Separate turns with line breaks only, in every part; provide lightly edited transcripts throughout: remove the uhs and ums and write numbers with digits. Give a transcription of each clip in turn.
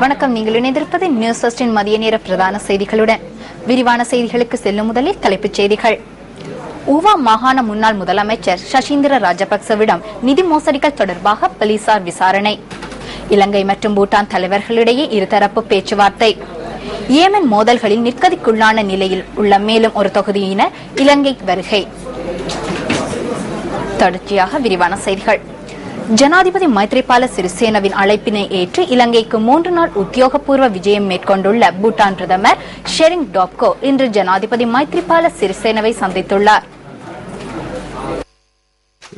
வணக்கம். நீங்கள் இணைந்திருப்பது நியூஸ் ஃபர்ஸ்டின் மதிய நேர பிரதான செய்திகளுடன். விரிவான செய்திகளுக்கு செல்லும் முதலில் தலைப்புச் செய்திகள். ஊவா மாகாண முன்னாள் முதலமைச்சர் சசீந்திர ராஜபக்சவிடம் நிதி மோசடிகள் தொடர்பாக போலீசார் விசாரணை. இலங்கை மற்றும் பூட்டான் தலைவர்களிடையே இருதரப்பு பேச்சுவார்த்தை. ஏமன் மோதல்களில் நிர்கதிக்குள்ளான நிலையில் உள்ள மேலும் ஒரு தொகுதியினர் இலங்கை வருகை. தொடர்ச்சியாக விரிவான செய்திகள். ஜனாதிபதி மைத்ரிபால சிறிசேனவின் அழைப்பினை ஏற்று இலங்கைக்கு 3 நாள் உத்தியோகபூர்வ விஜயம் மேற்கொண்டுள்ள பூட்டான் பிரதமர் ஷெரிங் டோப்கோ இன்று ஜனாதிபதி மைத்ரிபால சிறிசேனவை சந்தித்துள்ளார்.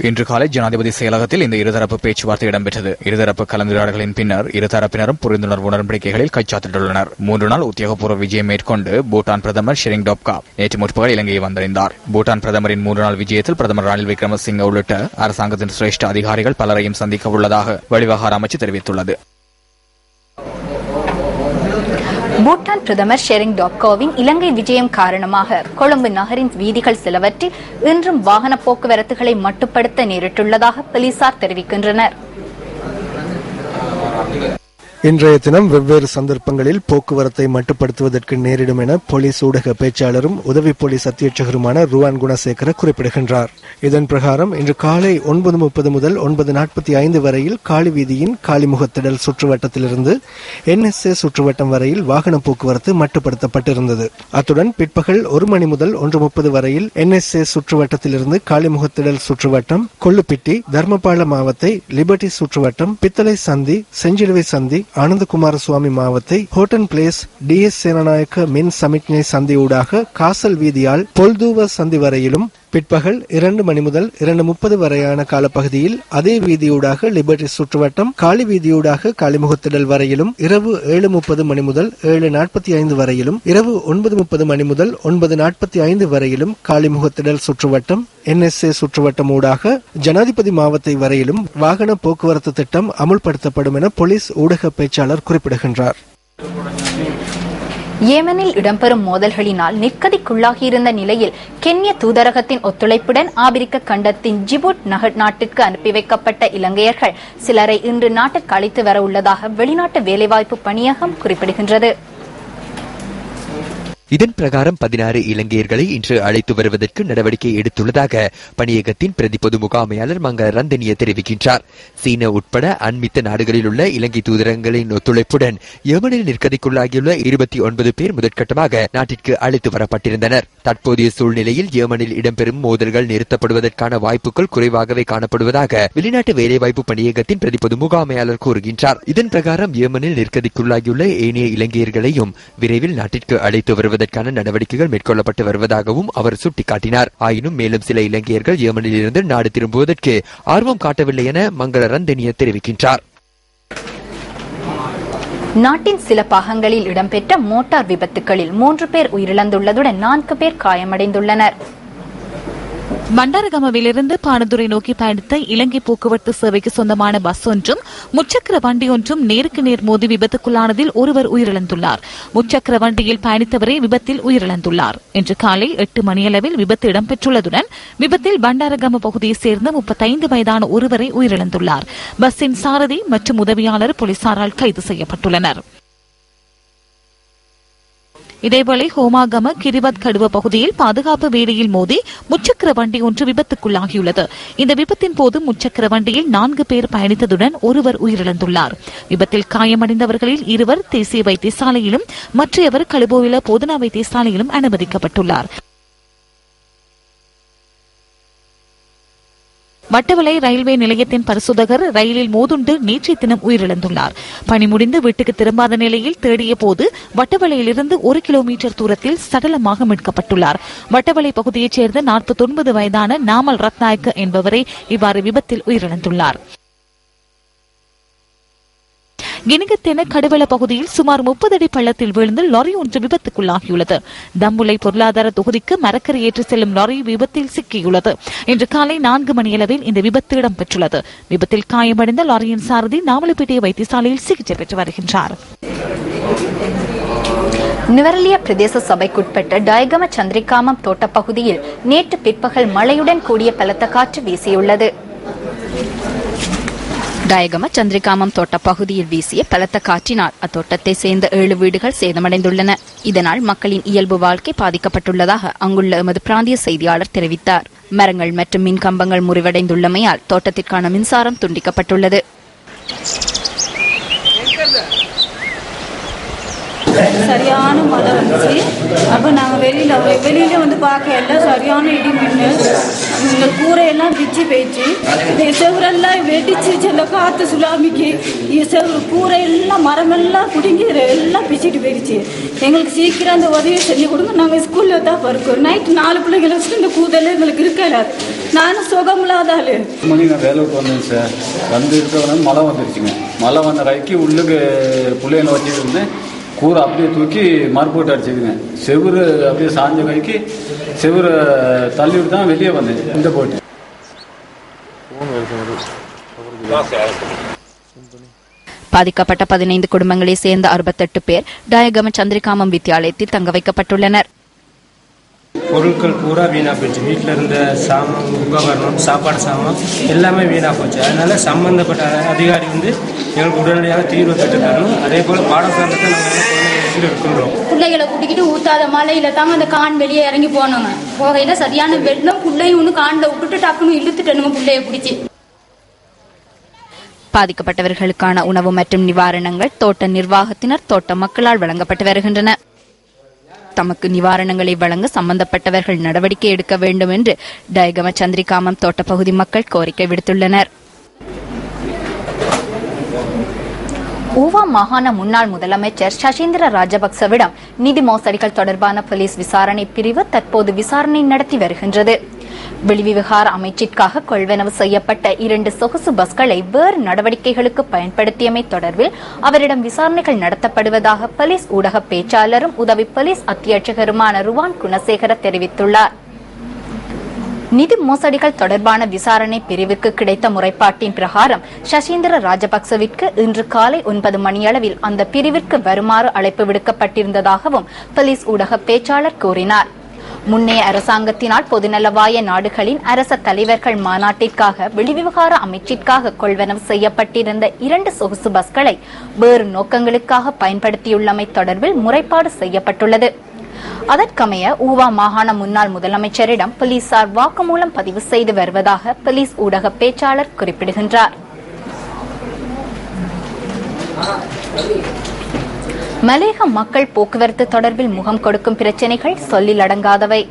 இன்று காலை ஜனாதிபதி செயலகத்தில் இந்த இருதரப்பு பேச்சுவார்த்தை இடம்பெற்றது. இருதரப்பு கலந்துரையாடல்களின் பின்னர் இருதரப்பினரும் புரிந்துணர்வு உடன்படிக்கைகளில் கைச்சாத்திட்டுள்ளனர். 3 நாள் உத்தியோகபூர்வ விஜயம் மேற்கொண்டு பூட்டான் பிரதமர் ஷெரிங் டோப்கா நேற்று முற்பகல் இலங்கையை வந்தடைந்தார். பூட்டான் பிரதமரின் 3 நாள் விஜயத்தில் பிரதமர் ரணில் விக்ரமசிங்க உள்ளிட்ட அரசாங்கத்தின் சிரேஷ்ட அதிகாரிகள் பலரையும் சந்திக்க உள்ளதாக வெளிவிவகார அமைச்சு தெரிவித்துள்ளது.
பூட்டான் பிரதமர் ஷெரிங் டோப்கோவின் இலங்கை விஜயம் காரணமாக கொழும்பு நகரின் வீதிகள் சிலவற்றில் இன்றும் வாகன போக்குவரத்துகளை மட்டுப்படுத்த நேரிட்டுள்ளதாக போலீசார் தெரிவிக்கின்றனர்.
இன்றைய தினம் வெவ்வேறு சந்தர்ப்பங்களில் போக்குவரத்தை மட்டுப்படுத்துவதற்கு நேரிடும் என போலீஸ் ஊடக பேச்சாளரும் உதவி போலீஸ் அத்தியட்சகருமான ருவான் குணசேகர குறிப்பிடுகின்றார். இதன் பிரகாரம் இன்று காலை 9:30 முதல் 9:45 வரையில் காலி வீதியின் காலிமுகத்திடல் சுற்றுவட்டத்திலிருந்து NSA சுற்றுவட்டம் வரையில் வாகன போக்குவரத்து மட்டுப்படுத்தப்பட்டிருந்தது. அத்துடன் பிற்பகல் 1 மணி முதல் 1:30 வரையில் NSA சுற்றுவட்டத்திலிருந்து காலிமுகத்திடல் சுற்றுவட்டம், கொள்ளுப்பிட்டி, தர்மபால மாவத்தை, லிபர்டி சுற்றுவட்டம், பித்தளை சந்தி, செஞ்சிலுவை சந்தி, ஆனந்தகுமார சுவாமி மாவத்தை, ஹோட்டன் பிளேஸ், DS சேனநாயக்க மின் சமிக்ஞை சந்தி ஊடாக காசல் வீதியால் பொல்தூவ சந்தி வரையிலும் பிற்பகல் 2 மணி முதல் 2:30 வரையான காலப்பகுதியில் அதே வீதியூடாக லிபர்டி சுற்றுவட்டம், காலி வீதியூடாக காலிமுகத்திடல் வரையிலும், இரவு 7:30 மணி முதல் 7:45 வரையிலும், இரவு 9:30 மணி முதல் 9:45 வரையிலும் காலிமுகத்திடல் சுற்றுவட்டம், NSA சுற்றுவட்டம் ஊடாக ஜனாதிபதி மாவத்தை வரையிலும் வாகன போக்குவரத்து திட்டம் அமுல்படுத்தப்படும் என போலீஸ் ஊடக பேச்சாளர் குறிப்பிடுகின்றார்.
ஏமனில் இடம்பெறும் மோதல்களினால் நிர்கதிக்குள்ளாகியிருந்த நிலையில் கென்ய தூதரகத்தின் ஒத்துழைப்புடன் ஆபிரிக்க கண்டத்தின் ஜிபூட் நாட்டிற்கு அனுப்பி வைக்கப்பட்ட இலங்கையர்கள் சிலரை இன்று நாட்டிற்கு அழைத்து வர உள்ளதாக வெளிநாட்டு வேலைவாய்ப்பு பணியகம் குறிப்பிடுகின்றது.
இதன் பிரகாரம் 16 இலங்கையர்களை இன்று அழைத்து வருவதற்கு நடவடிக்கை எடுத்துள்ளதாக பணியகத்தின் பிரதி பொது முகாமையாளர் மங்க ரந்தனிய தெரிவிக்கின்றார். சீன உட்பட அண்மித்த நாடுகளில் உள்ள இலங்கை தூதரகங்களின் ஒத்துழைப்புடன் ஏமனில் நிர்கதிக்குள்ளாகியுள்ள 29 பேர் முதற்கட்டமாக நாட்டிற்கு அழைத்து வரப்பட்டிருந்தனர். தற்போதைய சூழ்நிலையில் ஏமனில் இடம்பெறும் மோதல்கள் நிறுத்தப்படுவதற்கான வாய்ப்புகள் குறைவாகவே காணப்படுவதாக வெளிநாட்டு வேலைவாய்ப்பு பணியகத்தின் பிரதி பொது முகாமையாளர் கூறுகின்றார். இதன் பிரகாரம் ஏமனில் நிர்கதிக்குள்ளாகியுள்ள ஏனைய இலங்கையர்களையும் விரைவில் நாட்டிற்கு அழைத்து வருவதற்கான நடவடிக்கைகள் மேற்கொள்ளப்பட்டு வருவதாகவும் அவர் சுட்டிக்காட்டினார். ஆயினும் மேலும் சில இலங்கையர்கள் ஏமனில் இருந்து நாடு திரும்புவதற்கு ஆர்வம் காட்டவில்லை என மங்கள ரந்தனிய தெரிவிக்கின்றார்.
நாட்டின் சில பாகங்களில் இடம்பெற்ற மோட்டார் விபத்துகளில் 3 பேர் உயிரிழந்துள்ளதுடன் 4 பேர் காயமடைந்துள்ளனர்.
பண்டாரகமவிலிருந்து பானதுரை நோக்கி பயணித்த இலங்கை போக்குவரத்து சேவைக்கு சொந்தமான பஸ் ஒன்றும் முச்சக்கர வண்டி ஒன்றும் நேருக்கு நேர் மோதி விபத்துக்குள்ளானதில் ஒருவர் உயிரிழந்துள்ளார். முச்சக்கர வண்டியில் பயணித்தவரே விபத்தில் உயிரிழந்துள்ளார். இன்று காலை 8 மணியளவில் விபத்து இடம்பெற்றுள்ளதுடன் விபத்தில் பண்டாரகம பகுதியைச் சேர்ந்த 35 வயதான ஒருவரை உயிரிழந்துள்ளார். பஸ்ஸின் சாரதி மற்றும் உதவியாளர் போலீசாரால் கைது செய்யப்பட்டுள்ளனர். இதேவேளை ஹோமாகம கிரிவத் கடுவ பகுதியில் பாதுகாப்பு வேலியில் மோதி முச்சக்கர வண்டி ஒன்று விபத்துக்குள்ளாகியுள்ளது. இந்த விபத்தின் போது முச்சக்கர வண்டியில் 4 பேர் பயணித்ததுடன் ஒருவர் உயிரிழந்துள்ளார். விபத்தில் காயமடைந்தவர்களில் 2 தேசிய வைத்தியசாலையிலும் மற்றையவர் கழுபோவில போதனா வைத்தியசாலையிலும் அனுமதிக்கப்பட்டுள்ளார். வட்டவளை ரயில்வே நிலையத்தின் பரிசோதகர் ரயிலில் மோதுண்டு நேற்றைய தினம் உயிரிழந்துள்ளார். பணி முடிந்து வீட்டுக்கு திரும்பாத நிலையில் தேடிய போது வட்டவளையிலிருந்து 1 கிலோமீட்டர் தூரத்தில் சடலமாக மீட்கப்பட்டுள்ளார். வட்டவளை பகுதியைச் சேர்ந்த 49 வயதான நாமல் ரத்நாயக்க என்பவரே இவ்வாறு விபத்தில் உயிரிழந்துள்ளார். கினிகத்தென கடுவள பகுதியில் சுமார் 30 அடி பள்ளத்தில் விழுந்து லாரி ஒன்று விபத்துக்குள்ளாகியுள்ளது. தம்புளை பொருளாதார தொகுதிக்கு மரக்கரை ஏற்றி செல்லும் லாரி விபத்தில் சிக்கியுள்ளது. இன்று காலை 4 மணியளவில் இந்த விபத்து இடம்பெற்றுள்ளது. விபத்தில் காயமடைந்த லாரியின் சாரதி நாவலப்பேட்டை வைத்தியசாலையில் சிகிச்சை பெற்று வருகின்றார்.
நுவரெலியா பிரதேச சபைக்குட்பட்ட டயகம சந்திரிகாமம் தோட்ட பகுதியில் நேற்று பிற்பகல் மழையுடன் கூடிய பலத்த காற்று வீசியுள்ளது. டயகம சந்திரிகாமம் தோட்ட பகுதியில் வீசிய பலத்த காற்றினால் அத்தோட்டத்தை சேர்ந்த 7 வீடுகள் சேதமடைந்துள்ளன. இதனால் மக்களின் இயல்பு வாழ்க்கை பாதிக்கப்பட்டுள்ளதாக அங்குள்ள எமது பிராந்திய செய்தியாளர் தெரிவித்தார். மரங்கள் மற்றும் மின் கம்பங்கள் முறிவடைந்துள்ளமையால் தோட்டத்திற்கான மின்சாரம் துண்டிக்கப்பட்டுள்ளது.
சரியான மழை வந்துச்சு. அப்போ நாங்கள் வெளியில வந்து பார்க்க எல்லாம் சரியான இடி மின்னு இந்த கூரையெல்லாம் பிச்சு போயிடுச்சு. இந்த செவரெல்லாம் வெடிச்சு செல்ல காற்று சுலாமிக்கு கூரையெல்லாம் மரமெல்லாம் குடிங்கி எல்லாம் பிச்சுட்டு போயிடுச்சு. எங்களுக்கு சீக்கிரம் அந்த உதவியை செஞ்சு கொடுங்க. நாங்கள் ஸ்கூலில் தான் இருக்கோம். நைட்டு 4 பிள்ளைங்களை வச்சுட்டு இந்த கூதெல்லாம் எங்களுக்கு இருக்காது. நானும் சுகமில்லாத ஆளு.
நான் வேலை விட்டு வந்தேன் சார். வந்து இருக்கிற மழை வந்துருச்சுங்க. மழை வந்த கைக்கு உள்ளுக்கு பிள்ளைங்களை வச்சுட்டு இருந்தேன். கூரை அப்படியே தூக்கி மறுபோட்டு அடிச்சுதுங்க. செவுரு அப்படியே சாஞ்ச கைக்கு செவுரை தள்ளிவிட்டு தான் வெளியே வந்தேன். இந்த போட்டு
பாதிக்கப்பட்ட 15 குடும்பங்களை சேர்ந்த 68 பேர் டயகம சந்திரிகாமம் வித்தியாலயத்தில் தங்க வைக்கப்பட்டுள்ளனர்.
பொருட்கள் பூரா வீணா போச்சு. வீட்டில் இருந்த சாமான், உபகரணம், சாப்பாடு சாமான் எல்லாமே வீணா போச்சு. அதனால சம்பந்தப்பட்ட அதிகாரி வந்து எங்களுக்கு உடனடியாக தீர்வு பெற்று தரணும். அதே போல பாடசாலத்தை நாங்கள் இருக்கின்றோம்.
பிள்ளைகளை கூட்டிக்கிட்டு ஊத்தாத மழையில தாங்க அந்த கான் வெளியே இறங்கி போனோங்க. போகையில சரியான வெள்ளம். பிள்ளையும் ஒன்று கான்ல விட்டுட்டு டக்குன்னு இழுத்துட்டனுங்க பிள்ளைய பிடிச்சி.
பாதிக்கப்பட்டவர்களுக்கான உணவு மற்றும் நிவாரணங்கள் தோட்ட நிர்வாகத்தினர், தோட்ட மக்களால் வழங்கப்பட்டு வருகின்றன. தமக்கு நிவாரணங்களை வழங்க சம்பந்தப்பட்டவர்கள் நடவடிக்கை எடுக்க வேண்டும் என்று டயகம சந்திரிகாமம் தோட்ட பகுதி மக்கள் கோரிக்கை விடுத்துள்ளனர். ஊவா மாகாண முன்னாள் முதலமைச்சர் சசீந்திர ராஜபக்சவிடம் நிதி மோசடிகள் தொடர்பான போலீஸ் விசாரணை பிரிவு தற்போது விசாரணை நடத்தி வருகின்றது. வெளிவிவகார அமைச்சிற்காக கொள்வனவு செய்யப்பட்ட 2 சொகுசு பஸ்களை வேறு நடவடிக்கைகளுக்கு பயன்படுத்தியமை தொடர்பில் அவரிடம் விசாரணைகள் நடத்தப்படுவதாக போலீஸ் ஊடக பேச்சாளரும் உதவி போலீஸ் அத்தியட்சகருமான ருவான் குணசேகர தெரிவித்துள்ளார். நிதி மோசடிகள் தொடர்பான விசாரணை பிரிவுக்கு கிடைத்த முறைப்பாட்டின் பிரகாரம் சசீந்திர ராஜபக்சவிற்கு இன்று காலை 9 மணியளவில் அந்த பிரிவிற்கு வருமாறு அழைப்பு விடுக்கப்பட்டிருந்ததாகவும் போலீஸ் ஊடக பேச்சாளர் கூறினார். முன்னைய அரசாங்கத்தினால் பொதுநலவாய நாடுகளின் அரச தலைவர்கள் மாநாட்டிற்காக வெளிவிவகார அமைச்சிற்காக கொள்வனவு செய்யப்பட்டிருந்த 2 சொகுசு பஸ்களை வேறு நோக்கங்களுக்காக பயன்படுத்தியுள்ளமை தொடர்பில் முறைப்பாடு செய்யப்பட்டுள்ளது. அதற்கமைய ஊவா மாகாண முன்னாள் முதலமைச்சரிடம் போலீசார் வாக்குமூலம் பதிவு செய்து வருவதாக போலீஸ் ஊடக பேச்சாளர் குறிப்பிடுகின்றார். மலேக மக்கள் போக்குவரத்து தொடர்பில் முகம் கொடுக்கும் பிரச்சினைகள் சொல்லில் அடங்காதவை.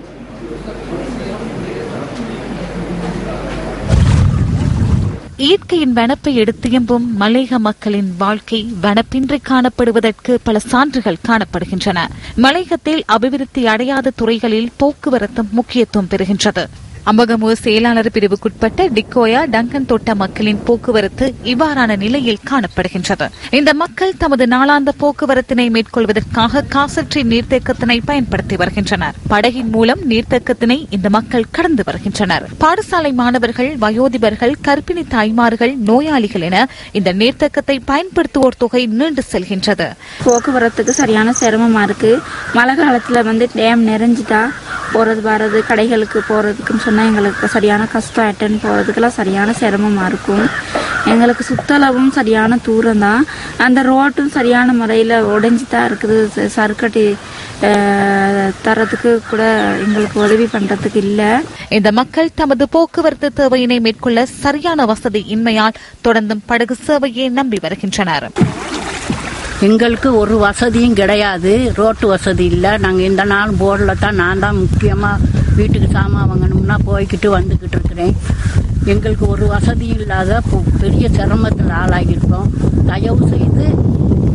இயற்கையின் வனப்பை எடுத்தியம்பும் மலேக மக்களின் வாழ்க்கை வனப்பின்றி காணப்படுவதற்கு பல சான்றுகள் காணப்படுகின்றன. மலேகத்தில் அபிவிருத்தி அடையாத துறைகளில் போக்குவரத்தும் முக்கியத்துவம் பெறுகின்றது. அம்பகமுவ செயலாளர் பிரிவுக்குட்பட்ட டிக்கோயா டங்கன் தோட்ட மக்களின் போக்குவரத்து இவ்வாறான நிலையில் காணப்படுகின்றது. இந்த மக்கள் தமது நாளாந்த போக்குவரத்தினை மேற்கொள்வதற்காக காசற்றி நீர்த்தேக்கத்தினை பயன்படுத்தி வருகின்றனர். படகின் மூலம் நீர்த்தேக்கத்தினை இந்த மக்கள் கடந்து வருகின்றனர். பாடசாலை மாணவர்கள், வயோதிபர்கள், கர்ப்பிணி தாய்மார்கள், நோயாளிகள் என இந்த நீர்த்தேக்கத்தை பயன்படுத்துவோர் தொகை நீண்டு செல்கின்றது.
போக்குவரத்துக்கு சரியான சிரமமா இருக்கு. மழை காலத்துல டேம் நிறைஞ்சுட்டா போறது வர்றது, கடைகளுக்கு போறதுக்குன்னு சொன்னா எங்களுக்கு சரியான கஷ்டம். அட்டன் போறதுக்கெல்லாம் சரியான சிரமமா இருக்கும். எங்களுக்கு சுத்தளவும் சரியான தூரம் தான். அந்த ரோட்டும் சரியான முறையில் உடைஞ்சி தான் இருக்குது. சறுக்கட்டி தரத்துக்கு கூட எங்களுக்கு உதவி பண்றதுக்கு இல்ல.
இந்த மக்கள் தமது போக்குவரத்து தேவையினை மேற்கொள்ள சரியான வசதி இன்மையால் தொடர்ந்தும் படகு சேவையை நம்பி வருகின்றனர்.
எங்களுக்கு ஒரு வசதியும் கிடையாது. ரோட்டு வசதி இல்லை. நாங்கள் இந்த நாள் போர்டில் தான் நான் தான் முக்கியமாக வீட்டுக்கு சாமான் வாங்கணும்னா போய்கிட்டு வந்துக்கிட்டு இருக்கிறேன். எங்களுக்கு ஒரு வசதியும் இல்லாத பெரிய சிரமத்தில் ஆளாகியிருக்கோம். தயவு செய்து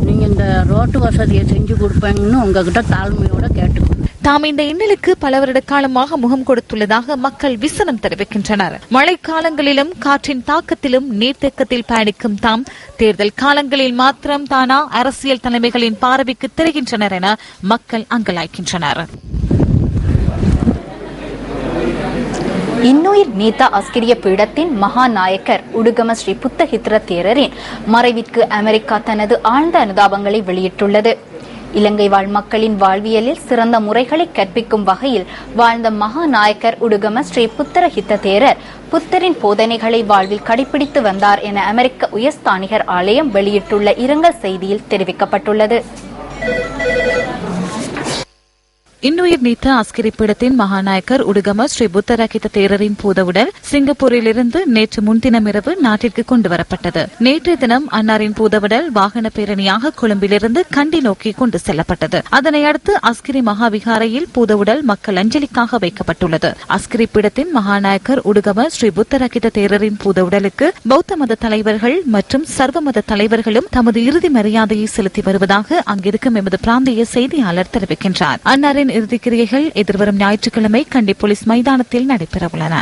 நீங்கள் இந்த ரோட்டு வசதியை செஞ்சு கொடுப்பீங்கன்னு உங்ககிட்ட தாழ்மையோட கேட்டுக்கோங்க.
தாம் இந்த இன்னலுக்கு பல வருட காலமாக முகம் கொடுத்துள்ளதாக மக்கள் விசனம் தெரிவிக்கின்றனர். மழைக்காலங்களிலும் காற்றின் தாக்கத்திலும் நீர்த்தேக்கத்தில் பயணிக்கும் தாம் தேர்தல் காலங்களில் மாத்திரம் தானா அரசியல் தலைமைகளின் பார்வைக்கு தெரிகின்றனர் என மக்கள் அங்கலாய்க்கின்றனர்.
இன்னுயிர் நீத்த அஸ்கிரிய பீடத்தின் மகாநாயக்கர் உடுகம ஸ்ரீ புத்தஹித்ர தேரரின் மறைவிற்கு அமெரிக்கா தனது ஆழ்ந்த அனுதாபங்களை வெளியிட்டுள்ளது. இலங்கை வாழ் மக்களின் வாழ்வியலில் சிறந்த முறைகளை கற்பிக்கும் வகையில் வாழ்ந்த மகாநாயக்கர் உடுகம ஸ்ரீ புத்தரஹித்த தேரர் புத்தரின் போதனைகளை வாழ்வில் கடைபிடித்து வந்தார் என அமெரிக்க உயர்ஸ்தானிகர் ஆலயம் வெளியிட்டுள்ள இரங்கல் செய்தியில் தெரிவிக்கப்பட்டுள்ளது.
இன்னுயிர் நீத்த அஸ்கிரி பீடத்தின் மகாநாயக்கர் உடுகம ஸ்ரீ புத்தரகித தேரரின் பூதவுடல் சிங்கப்பூரிலிருந்து நேற்று முன்தினம் இரவு நாட்டிற்கு கொண்டுவரப்பட்டது. நேற்றைய தினம் அன்னாரின் பூதவுடல் வாகன பேரணியாக கொழும்பிலிருந்து கண்டி நோக்கி கொண்டு செல்லப்பட்டது. அதனை அடுத்து அஸ்கிரி மகாவிகாரையில் பூதவுடல் மக்கள் அஞ்சலிக்காக வைக்கப்பட்டுள்ளது. அஸ்கிரி பீடத்தின் மகாநாயக்கர் உடுகம ஸ்ரீ புத்தரகித தேரரின் பூதவுடலுக்கு பௌத்த மத தலைவர்கள் மற்றும் சர்வ மத தலைவர்களும் தமது இறுதி மரியாதையை செலுத்தி வருவதாக அங்கிருக்கும் எமது பிராந்திய செய்தியாளர் தெரிவிக்கின்றார். அன்னாரின் இறுதிக்கிரியைகள் எதிர்வரும் ஞாயிற்றுக்கிழமை கண்டி போலீஸ் மைதானத்தில் நடைபெறவுள்ளன.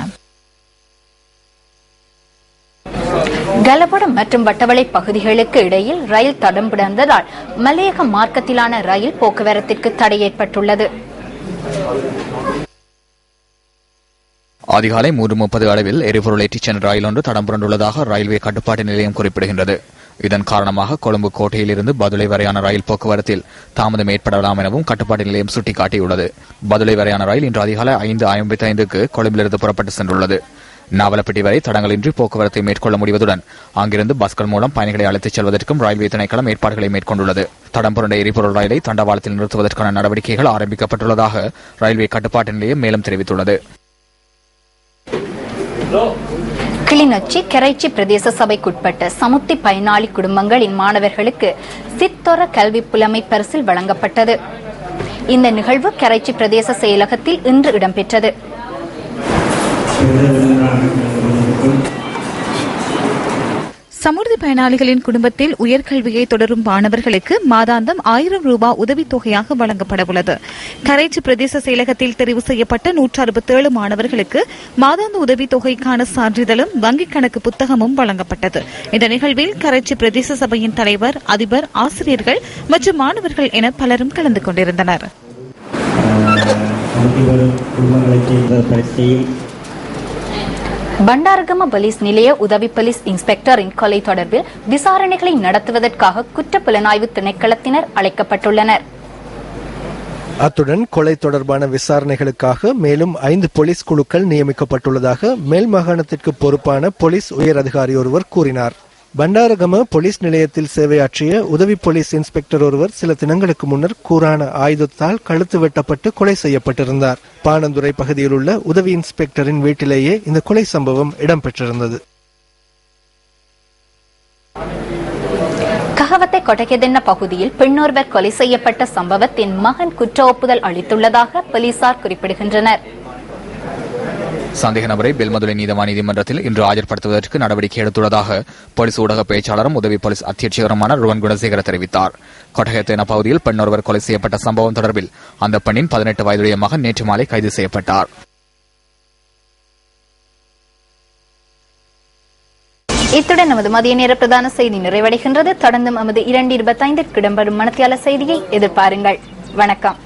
கலபடம் மற்றும் வட்டவளை பகுதிகளுக்கு இடையில் ரயில் தடம் புரண்டதால் மலையக மார்க்கத்திலான ரயில் போக்குவரத்திற்கு தடை ஏற்பட்டுள்ளது.
அதிகாலை 3:30 அளவில் எரிபொருள் ஏற்றிச் சென்ற ரயில் ஒன்று தடம் புரண்டுள்ளதாக ரயில்வே கட்டுப்பாட்டு நிலையம் குறிப்பிடுகின்றது. இதன் காரணமாக கொழும்பு கோட்டையிலிருந்து பதுளை வரையான ரயில் போக்குவரத்தில் தாமதம் ஏற்படலாம் எனவும் கட்டுப்பாட்டு நிலையம் சுட்டிக்காட்டியுள்ளது. பதுளை வரையான ரயில் இன்று அதிகாலை 5:55க்கு கொழும்பிலிருந்து புறப்பட்டு சென்றுள்ளது. நாவலப்பிட்டி வரை தடங்களின்றி போக்குவரத்தை மேற்கொள்ள முடிவதுடன் அங்கிருந்து பஸ்கள் மூலம் பயணிகளை அழைத்துச் செல்வதற்கும் ரயில்வே திணைக்களம் ஏற்பாடுகளை மேற்கொண்டுள்ளது. தடம் புரண்ட எரிபொருள் ரயிலை தண்டவாளத்தில் நிறுத்துவதற்கான நடவடிக்கைகள் ஆரம்பிக்கப்பட்டுள்ளதாக ரயில்வே கட்டுப்பாட்டு நிலையம் மேலும் தெரிவித்துள்ளது.
கிளிநொச்சி கரைச்சி பிரதேச சபைக்குட்பட்ட சமுத்தி பயனாளி குடும்பங்களின் மாணவர்களுக்கு சித்தொர கல்வி புலமை பரிசில் வழங்கப்பட்டது. இந்த நிகழ்வு கரைச்சி பிரதேச செயலகத்தில் இன்று இடம்பெற்றது.
சமுர்த்தி பயனாளிகளின் குடும்பத்தில் உயர்கல்வியை தொடரும் மாணவர்களுக்கு மாதாந்தம் 1000 ரூபாய் உதவித்தொகையாக வழங்கப்படவுள்ளது. கரைச்சி பிரதேச செயலகத்தில் தெரிவு செய்யப்பட்ட 167 மாணவர்களுக்கு மாதாந்த உதவித்தொகைக்கான சான்றிதழும் வங்கிக் கணக்கு புத்தகமும் வழங்கப்பட்டது. இந்த நிகழ்வில் கரைச்சி பிரதேச சபையின் தலைவர், அதிபர், ஆசிரியர்கள் மற்றும் மாணவர்கள் என பலரும் கலந்து கொண்டிருந்தனர்.
பண்டாரகம போலீஸ் நிலைய உதவி போலீஸ் இன்ஸ்பெக்டரின் கொலை தொடர்பில் விசாரணைகளை நடத்துவதற்காக குற்றப்புலனாய்வு திணைக்களத்தினர் அழைக்கப்பட்டுள்ளனர்.
அத்துடன் கொலை தொடர்பான விசாரணைகளுக்காக மேலும் 5 போலீஸ் குழுக்கள் நியமிக்கப்பட்டுள்ளதாக மேல் மாகாணத்திற்கு பொறுப்பான போலீஸ் உயர் அதிகாரி ஒருவர் கூறினார். பண்டாரகம போலீஸ் நிலையத்தில் சேவையாற்றிய உதவி போலீஸ் இன்ஸ்பெக்டர் ஒருவர் சில தினங்களுக்கு முன்னர் கூரான ஆயுதத்தால் கழுத்து வெட்டப்பட்டு கொலை செய்யப்பட்டிருந்தார். பாணந்துறை பகுதியில் உள்ள உதவி இன்ஸ்பெக்டரின் வீட்டிலேயே இந்த கொலை சம்பவம் இடம்பெற்றிருந்தது.
கஹவத்தை கொட்டகெதென்ன பகுதியில் பெண்ணொருவர் கொலை செய்யப்பட்ட சம்பவத்தின் மகன் குற்ற ஒப்புதல் அளித்துள்ளதாக போலீசார் குறிப்பிடுகின்றனர்.
சந்தேக நபரை பெல்மதுரை நீதவான் நீதிமன்றத்தில் இன்று ஆஜர்படுத்துவதற்கு நடவடிக்கை எடுத்துள்ளதாக போலீஸ் ஊடக பேச்சாளரும் உதவி போலீஸ் அத்தியட்சகருமான ருவன் குணசேகர தெரிவித்தார். கொட்டகெத்தேன பகுதியில் பெண் ஒருவர் கொலை செய்யப்பட்ட சம்பவம் தொடர்பில் அந்த பெண்ணின் 18 வயதுடைய மகன் நேற்று மாலை கைது செய்யப்பட்டார்.
இத்துடன் நமது மதிய நேர பிரதான செய்தி நிறைவடைகின்றது. தொடர்ந்து நமது 2:25 இடம்பெறும் மணத்தியால செய்தியை எதிர்பாருங்கள். வணக்கம்.